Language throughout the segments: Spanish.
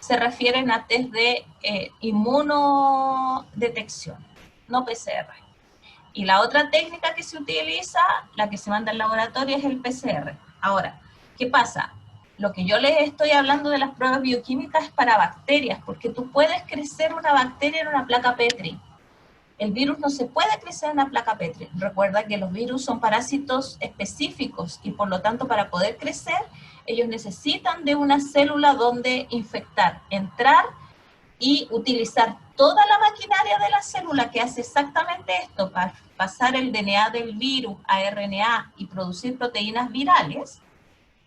se refieren a test de inmunodetección, no PCR. Y la otra técnica que se utiliza, la que se manda al laboratorio, es el PCR. Ahora, ¿qué pasa? Lo que yo les estoy hablando de las pruebas bioquímicas es para bacterias, porque tú puedes crecer una bacteria en una placa Petri. El virus no se puede crecer en una placa Petri. Recuerda que los virus son parásitos específicos y por lo tanto para poder crecer, ellos necesitan de una célula donde infectar, entrar y utilizar toda la maquinaria de la célula que hace exactamente esto, para pasar el DNA del virus a RNA y producir proteínas virales.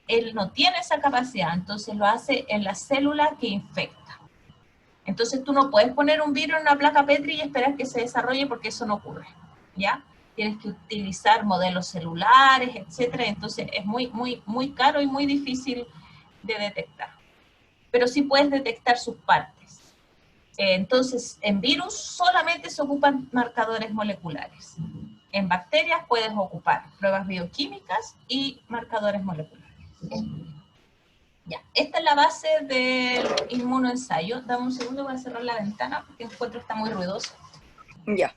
Él no tiene esa capacidad, entonces lo hace en la célula que infecta. Entonces tú no puedes poner un virus en una placa Petri y esperar que se desarrolle porque eso no ocurre, ¿ya? Tienes que utilizar modelos celulares, etcétera, entonces es muy caro y muy difícil de detectar. Pero sí puedes detectar sus partes. Entonces, en virus solamente se ocupan marcadores moleculares. En bacterias puedes ocupar pruebas bioquímicas y marcadores moleculares. Ya, esta es la base del inmunoensayo. Dame un segundo para cerrar la ventana porque encuentro que está muy ruidoso. Ya.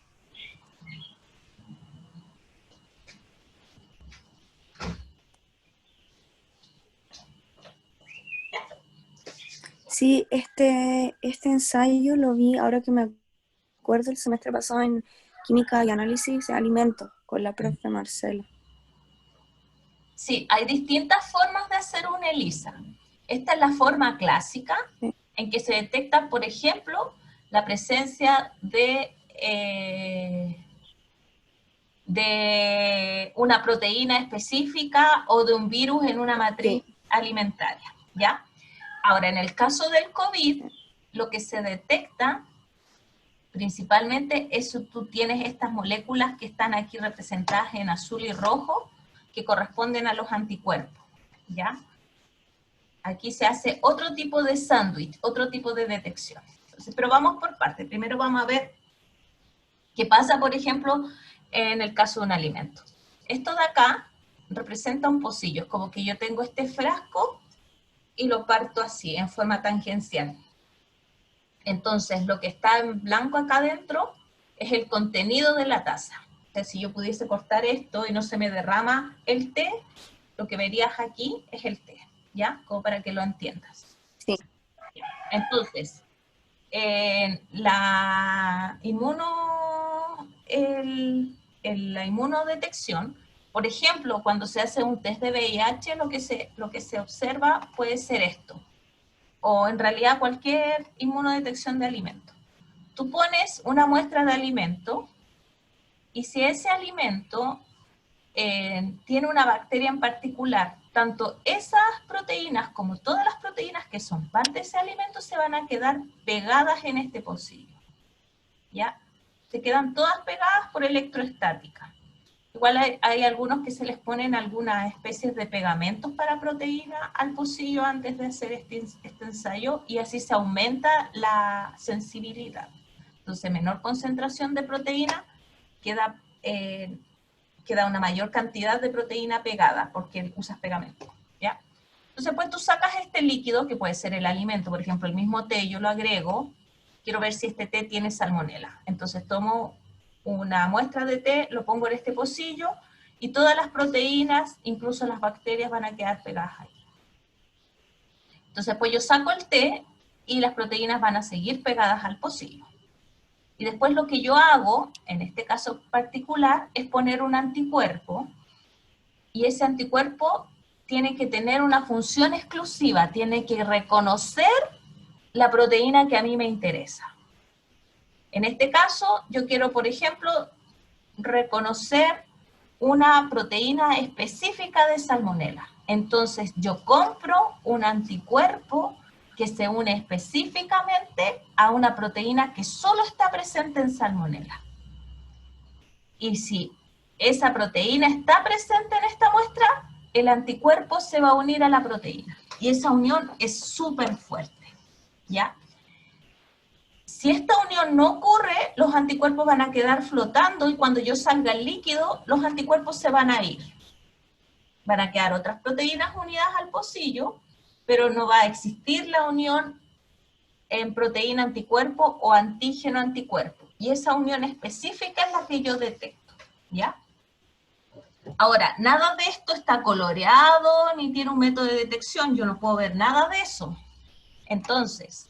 Sí, este ensayo lo vi, ahora que me acuerdo, el semestre pasado en Química y Análisis de Alimentos, con la profe Marcela. Sí, hay distintas formas de hacer una ELISA. Esta es la forma clásica, Sí. en que se detecta, por ejemplo, la presencia de una proteína específica o de un virus en una matriz alimentaria, ¿ya? Ahora, en el caso del COVID, lo que se detecta principalmente es que tú tienes estas moléculas que están aquí representadas en azul y rojo, que corresponden a los anticuerpos, ¿ya? Aquí se hace otro tipo de sándwich, otro tipo de detección. Entonces, pero vamos por partes. Primero vamos a ver qué pasa, por ejemplo, en el caso de un alimento. Esto de acá representa un pocillo, es como que yo tengo este frasco y lo parto así, en forma tangencial. Entonces, lo que está en blanco acá adentro es el contenido de la taza. O sea, si yo pudiese cortar esto y no se me derrama el té, lo que verías aquí es el té, ¿ya? Como para que lo entiendas. Sí. Entonces, la inmunodetección, por ejemplo, cuando se hace un test de VIH, lo que se observa puede ser esto, o en realidad cualquier inmunodetección de alimento. Tú pones una muestra de alimento y si ese alimento tiene una bacteria en particular, tanto esas proteínas como todas las proteínas que son parte de ese alimento se van a quedar pegadas en este pocillo, ¿ya? Se quedan todas pegadas por electroestática. Igual hay algunos que se les ponen algunas especies de pegamentos para proteína al pocillo antes de hacer este ensayo y así se aumenta la sensibilidad. Entonces, menor concentración de proteína queda una mayor cantidad de proteína pegada porque usas pegamento, ¿ya? Entonces, pues tú sacas este líquido, que puede ser el alimento, por ejemplo, el mismo té, yo lo agrego, quiero ver si este té tiene salmonela. Entonces tomo una muestra de té, lo pongo en este pocillo, y todas las proteínas, incluso las bacterias, van a quedar pegadas ahí. Entonces, pues yo saco el té, y las proteínas van a seguir pegadas al pocillo. Y después lo que yo hago, en este caso particular, es poner un anticuerpo, y ese anticuerpo tiene que tener una función exclusiva, tiene que reconocer la proteína que a mí me interesa. En este caso, yo quiero, por ejemplo, reconocer una proteína específica de salmonela. Entonces, yo compro un anticuerpo que se une específicamente a una proteína que solo está presente en salmonela. Y si esa proteína está presente en esta muestra, el anticuerpo se va a unir a la proteína. Y esa unión es súper fuerte, ¿ya? Si esta unión no ocurre, los anticuerpos van a quedar flotando y cuando yo salga el líquido, los anticuerpos se van a ir. Van a quedar otras proteínas unidas al pocillo, pero no va a existir la unión en proteína anticuerpo o antígeno anticuerpo. Y esa unión específica es la que yo detecto, ¿ya? Ahora, nada de esto está coloreado ni tiene un método de detección, yo no puedo ver nada de eso. Entonces,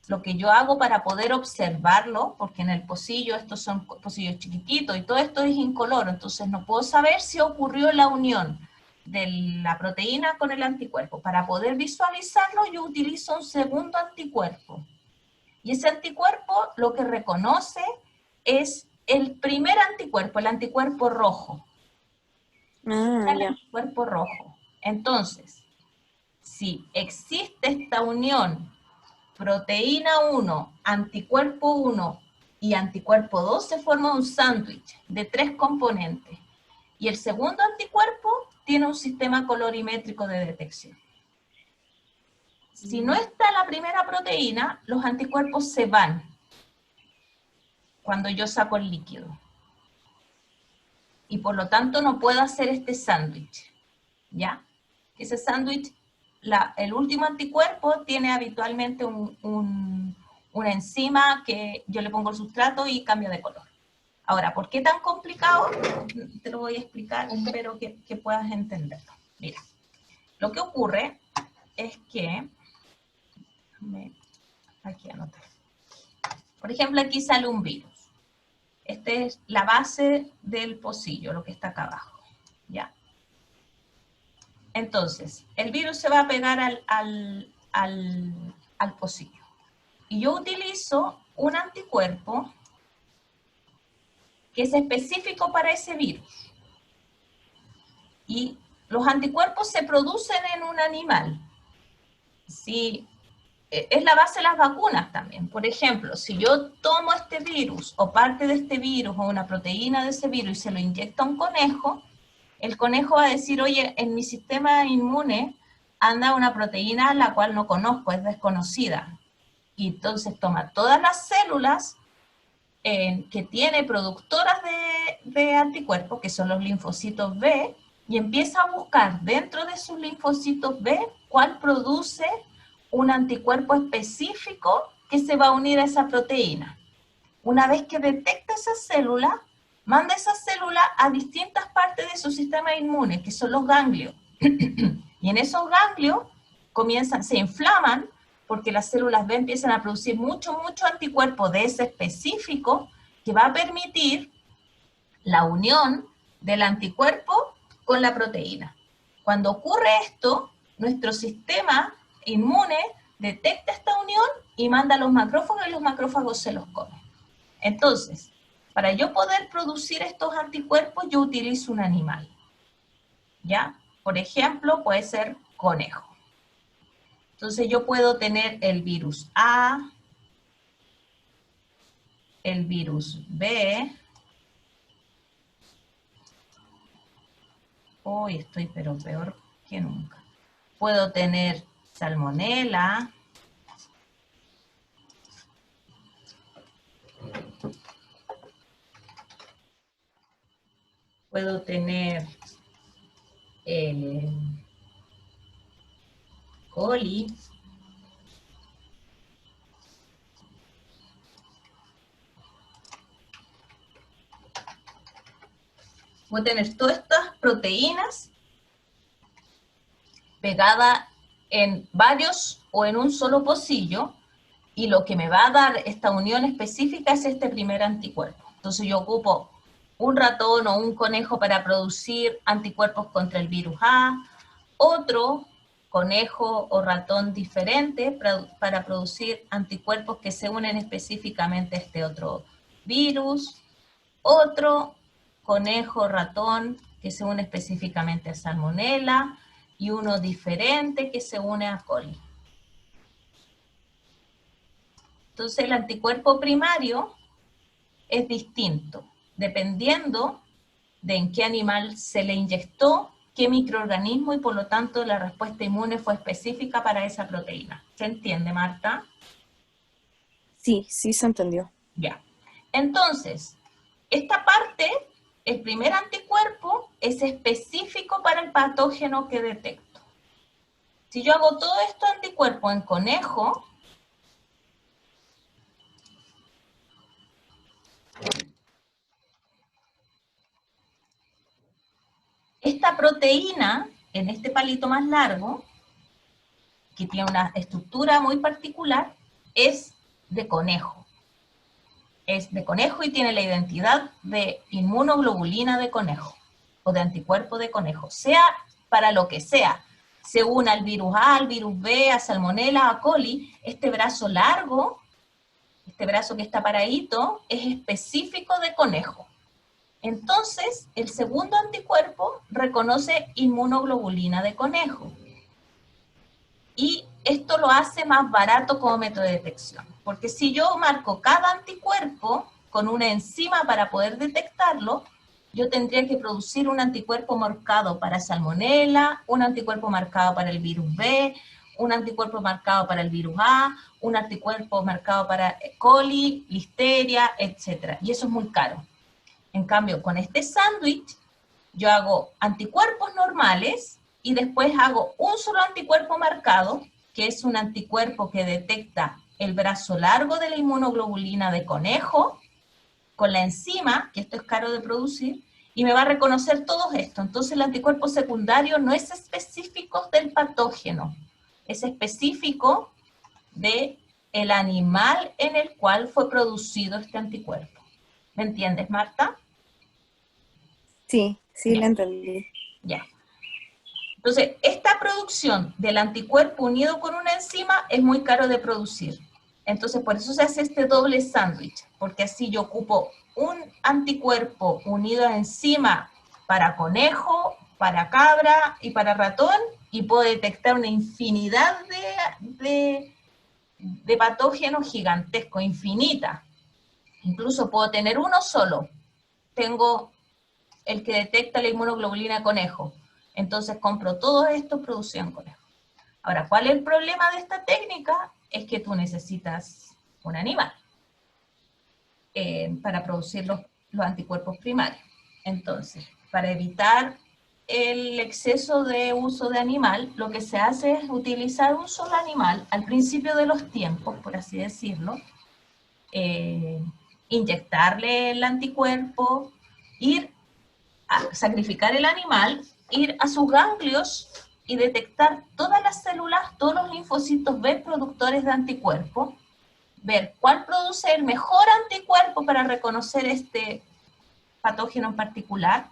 lo que yo hago para poder observarlo, porque en el pocillo estos son pocillos chiquititos y todo esto es incoloro, entonces no puedo saber si ocurrió la unión de la proteína con el anticuerpo. Para poder visualizarlo yo utilizo un segundo anticuerpo. Y ese anticuerpo lo que reconoce es el primer anticuerpo, el anticuerpo rojo. El anticuerpo rojo. Entonces, si existe esta unión proteína 1, anticuerpo 1 y anticuerpo 2, se forma un sándwich de 3 componentes. Y el segundo anticuerpo tiene un sistema colorimétrico de detección. Si no está la primera proteína, los anticuerpos se van cuando yo saco el líquido. Y por lo tanto no puedo hacer este sándwich, ¿ya? Ese sándwich, el último anticuerpo tiene habitualmente una enzima que yo le pongo el sustrato y cambia de color. Ahora, ¿por qué tan complicado? Te lo voy a explicar, espero que puedas entenderlo. Mira, lo que ocurre es que, aquí anoté. Por ejemplo, aquí sale un virus. Esta es la base del pocillo, lo que está acá abajo, ¿ya? Entonces, el virus se va a pegar al pocillo. Y yo utilizo un anticuerpo que es específico para ese virus. Y los anticuerpos se producen en un animal. Si, es la base de las vacunas también. Por ejemplo, si yo tomo este virus o parte de este virus o una proteína de ese virus y se lo inyecto a un conejo, el conejo va a decir, oye, en mi sistema inmune anda una proteína la cual no conozco, es desconocida. Y entonces toma todas las células que tiene productoras de anticuerpos, que son los linfocitos B, y empieza a buscar dentro de sus linfocitos B cuál produce un anticuerpo específico que se va a unir a esa proteína. Una vez que detecta esa célula, manda esa célula a distintas partes de su sistema inmune, que son los ganglios. Y en esos ganglios se inflaman porque las células B empiezan a producir mucho anticuerpo de ese específico que va a permitir la unión del anticuerpo con la proteína. Cuando ocurre esto, nuestro sistema inmune detecta esta unión y manda a los macrófagos y los macrófagos se los comen. Entonces, para yo poder producir estos anticuerpos, yo utilizo un animal, ¿ya? Por ejemplo, puede ser conejo. Entonces yo puedo tener el virus A, el virus B. Hoy estoy pero peor que nunca. Puedo tener salmonela. Puedo tener coli. Voy a tener todas estas proteínas pegadas en varios o en un solo pocillo, y lo que me va a dar esta unión específica es este primer anticuerpo. Entonces yo ocupo un ratón o un conejo para producir anticuerpos contra el virus A, otro conejo o ratón diferente para producir anticuerpos que se unen específicamente a este otro virus, otro conejo o ratón que se une específicamente a salmonela, y uno diferente que se une a coli. Entonces el anticuerpo primario es distinto, dependiendo de en qué animal se le inyectó, qué microorganismo, y por lo tanto la respuesta inmune fue específica para esa proteína. ¿Se entiende, Marta? Sí, sí se entendió. Ya. Entonces, esta parte, el primer anticuerpo, es específico para el patógeno que detecto. Si yo hago todo esto anticuerpo en conejo, proteína, en este palito más largo, que tiene una estructura muy particular, es de conejo. Es de conejo y tiene la identidad de inmunoglobulina de conejo, o de anticuerpo de conejo, sea para lo que sea, se une al virus A, al virus B, a Salmonella, a coli, este brazo largo, este brazo que está paradito, es específico de conejo. Entonces, el segundo anticuerpo reconoce inmunoglobulina de conejo. Y esto lo hace más barato como método de detección. Porque si yo marco cada anticuerpo con una enzima para poder detectarlo, yo tendría que producir un anticuerpo marcado para Salmonella, un anticuerpo marcado para el virus B, un anticuerpo marcado para el virus A, un anticuerpo marcado para coli, listeria, etc. Y eso es muy caro. En cambio, con este sándwich, yo hago anticuerpos normales y después hago un solo anticuerpo marcado, que es un anticuerpo que detecta el brazo largo de la inmunoglobulina de conejo, con la enzima, que esto es caro de producir, y me va a reconocer todo esto. Entonces el anticuerpo secundario no es específico del patógeno, es específico del animal en el cual fue producido este anticuerpo. ¿Me entiendes, Marta? Sí, sí, Ya. lo entendí. Ya. Entonces, esta producción del anticuerpo unido con una enzima es muy caro de producir. Entonces, por eso se hace este doble sándwich, porque así yo ocupo un anticuerpo unido a enzima para conejo, para cabra y para ratón, y puedo detectar una infinidad de patógenos gigantescos, infinita. Incluso puedo tener uno solo. Tengo el que detecta la inmunoglobulina de conejo. Entonces compro todos estos producidos en conejo. Ahora, ¿cuál es el problema de esta técnica? Es que tú necesitas un animal para producir los anticuerpos primarios. Entonces, para evitar el exceso de uso de animal, lo que se hace es utilizar un solo animal al principio de los tiempos, por así decirlo, inyectarle el anticuerpo, ir a sacrificar el animal, ir a sus ganglios y detectar todas las células, todos los linfocitos B productores de anticuerpos, ver cuál produce el mejor anticuerpo para reconocer este patógeno en particular,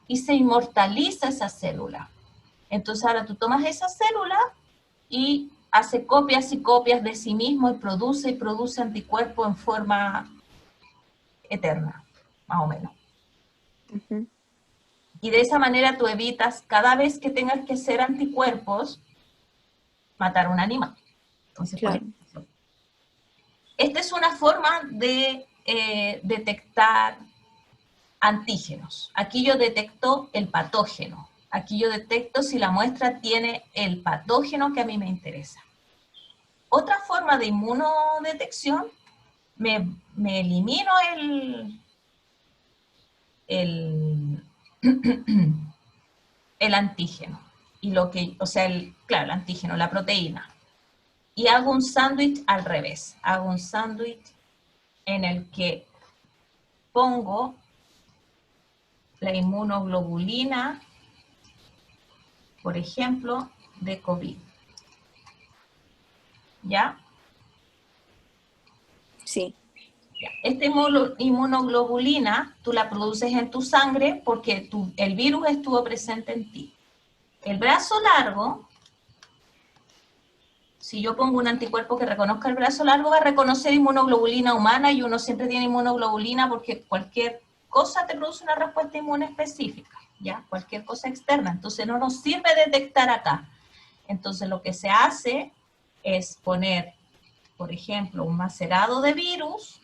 y se inmortaliza esa célula. Entonces ahora tú tomas esa célula y hace copias y copias de sí mismo y produce anticuerpos en forma eterna, más o menos. Ujú. Y de esa manera tú evitas cada vez que tengas que hacer anticuerpos, matar a un animal. Entonces, por Claro. ejemplo, esta es una forma de detectar antígenos. Aquí yo detecto el patógeno. Aquí yo detecto si la muestra tiene el patógeno que a mí me interesa. Otra forma de inmunodetección, me elimino el el antígeno. Y lo que, o sea, claro, el antígeno, la proteína. Y hago un sándwich al revés. Hago un sándwich en el que pongo la inmunoglobulina, por ejemplo, de COVID. ¿Ya? Sí, Esta inmunoglobulina tú la produces en tu sangre porque el virus estuvo presente en ti. El brazo largo, si yo pongo un anticuerpo que reconozca el brazo largo, va a reconocer inmunoglobulina humana, y uno siempre tiene inmunoglobulina porque cualquier cosa te produce una respuesta inmune específica, ¿ya? Cualquier cosa externa. Entonces no nos sirve detectar acá. Entonces lo que se hace es poner, por ejemplo, un macerado de virus.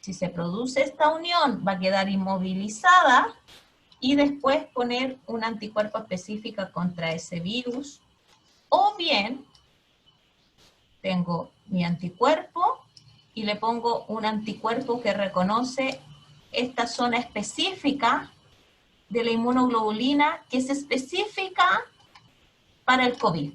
Si se produce esta unión, va a quedar inmovilizada, y después poner un anticuerpo específico contra ese virus. O bien, tengo mi anticuerpo y le pongo un anticuerpo que reconoce esta zona específica de la inmunoglobulina, que es específica para el COVID.